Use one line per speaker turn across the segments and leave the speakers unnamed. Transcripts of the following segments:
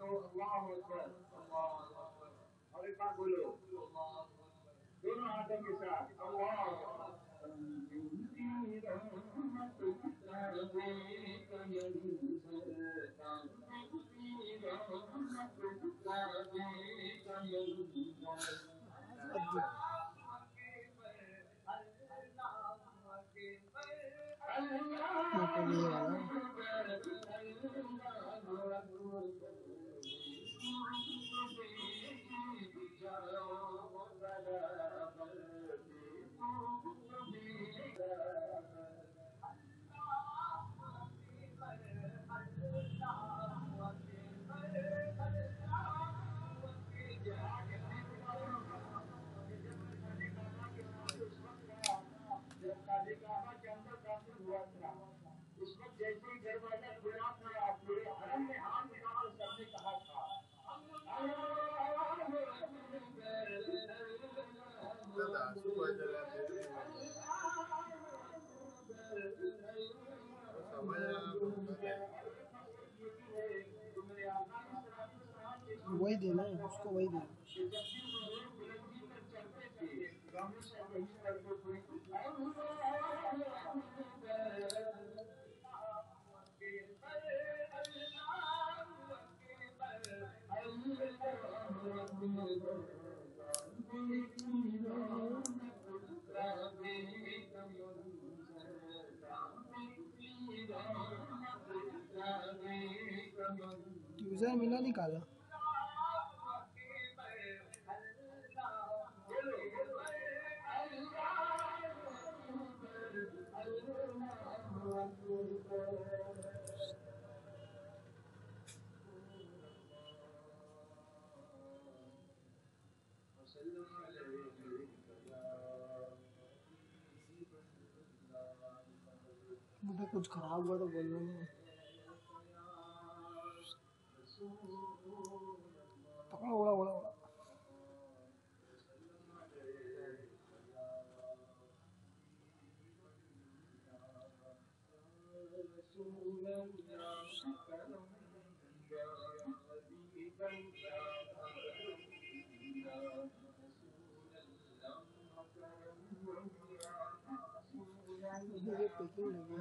अल्लाहु अकबर, और एक बार बोलो दोनों हाथों के साथ अल्लाह उस वक्त जैसे ही दरवाजा खुला था पूरे हरम में हाथ उठा कर सबने कहा था
वही देना है उसको, वही देना। यूजर मिला निकाला मुझे कुछ खराब हुआ तो बोल रहा हूँ। पकड़ा उड़ा उड़ा उड़ा ये पैकिंग लगी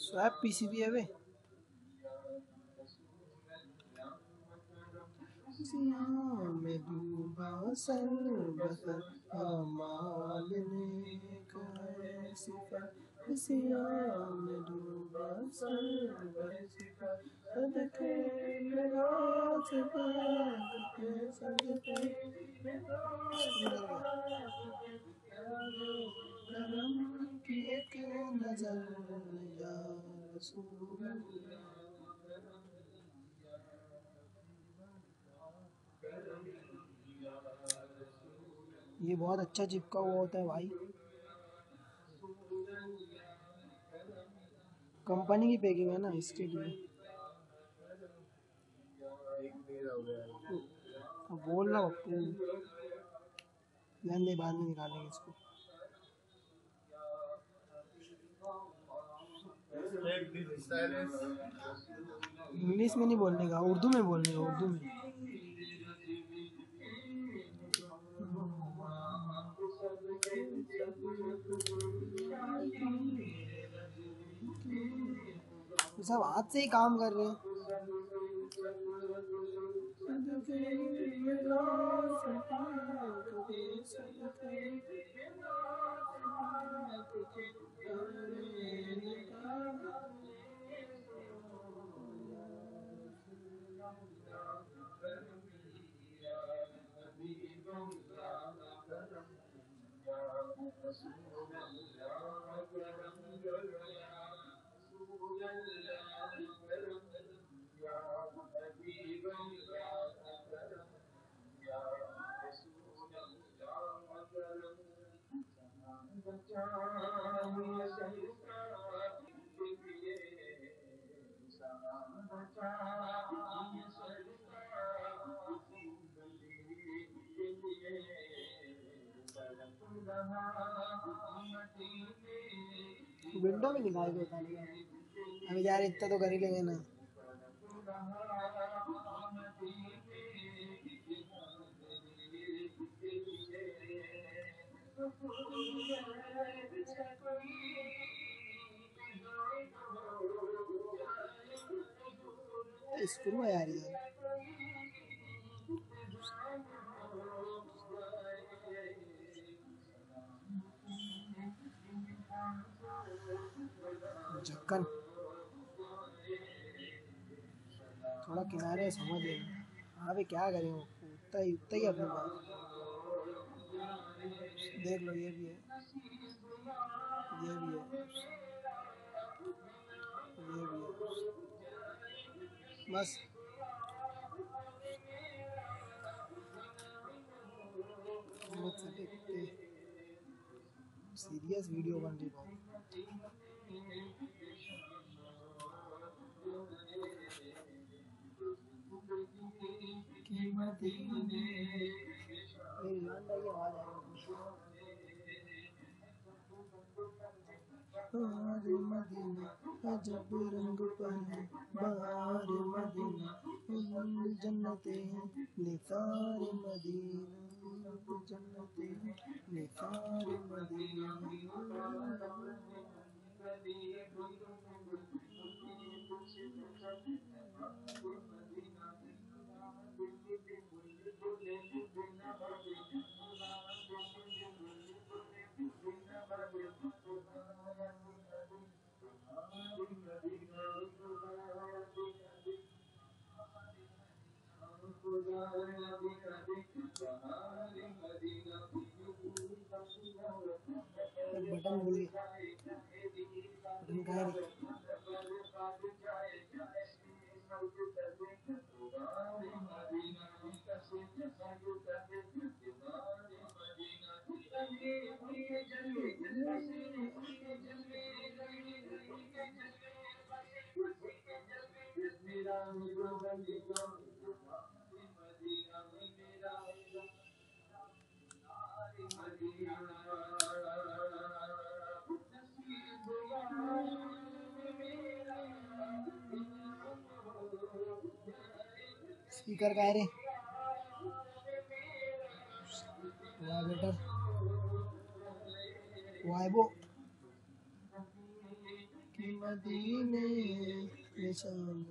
स्वैप पीसीबी है वे में डूबा सर बसर अमाल ने करे सिफर में डूबा सर बसर सदके रात के सदके करम की एक नजर या रसूल ये बहुत अच्छा चिपका हुआ होता है भाई, कंपनी की पैकिंग है ना इसके लिए। बोल रहा हूँ लेने बाद में निकालेंगे इसको। इंग्लिश में नहीं बोलने का, उर्दू में बोलने का, उर्दू में। सब हाथ से ही काम कर रहे हैं। विंडो में निकाल के उतार लिया। अभी यार इतना तो कर ही लेंगे ना। स्क्रू है यार इधर। झक्कन थोड़ा किनारे समझ ले। हाँ भी क्या करें, उतना ही अपने पास। देख लो ये भी है, ये भी है, ये भी है, बस। सीरियस वीडियो बन रही बहुत। बहार मदीना अजब रंग पर है, बहार मदीना जन्नते हैं, निसार मदीना जन्नते हैं, निसार मदीना। बटन भूल गया, बटन कहाँ है? स्पीकर का है रे, वाह बेटर, वाइबो की मदीने निशान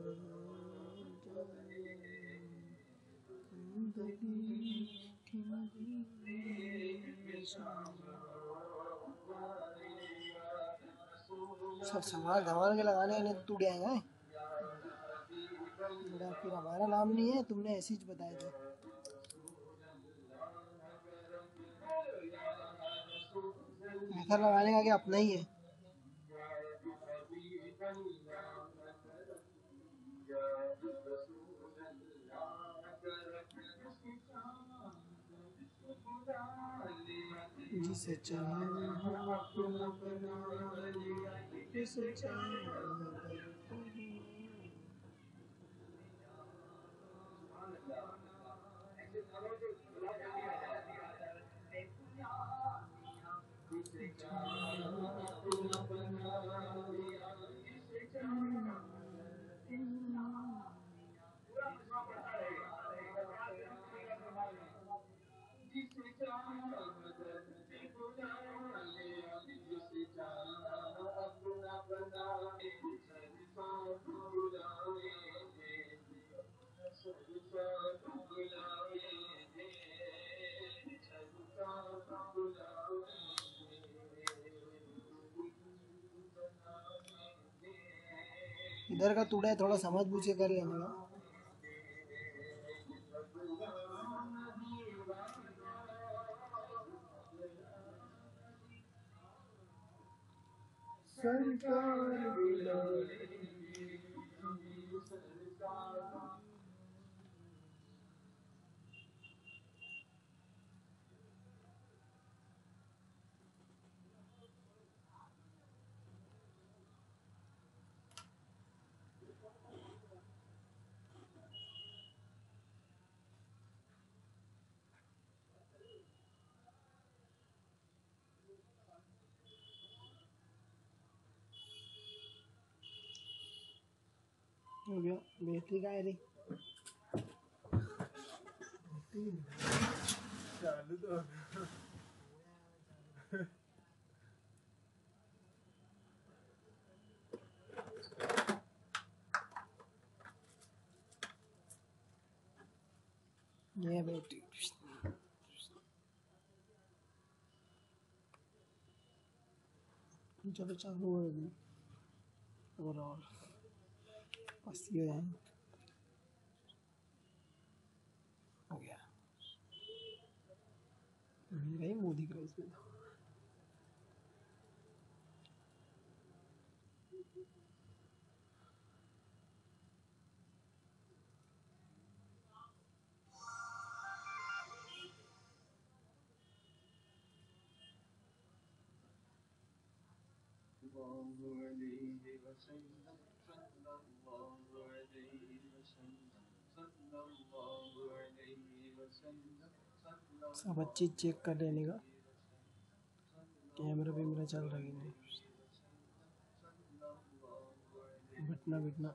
की सब संभाल संभाल के लगाने नहीं टूट जाएगा। बड़ा फिर हमारा नाम नहीं है, तुमने ऐसे ही बताया था। ऐसा लगाने का क्या अपना ही है। जिसे चाहे अपना बना लिया, जिसे चाहे इधर का टूटा है, थोड़ा समझ बूझ के कर लेने का। हो गया बैटरी का है रे
चालू तो
ये बैटरी चलो चालू हो गई और बस ये है हो गया मेरा ही मुंह दिख रहा है इसमें तो सब अच्छी चेक कर लेने का कैमरा भी मेरा चल रहा है कि नहीं बटना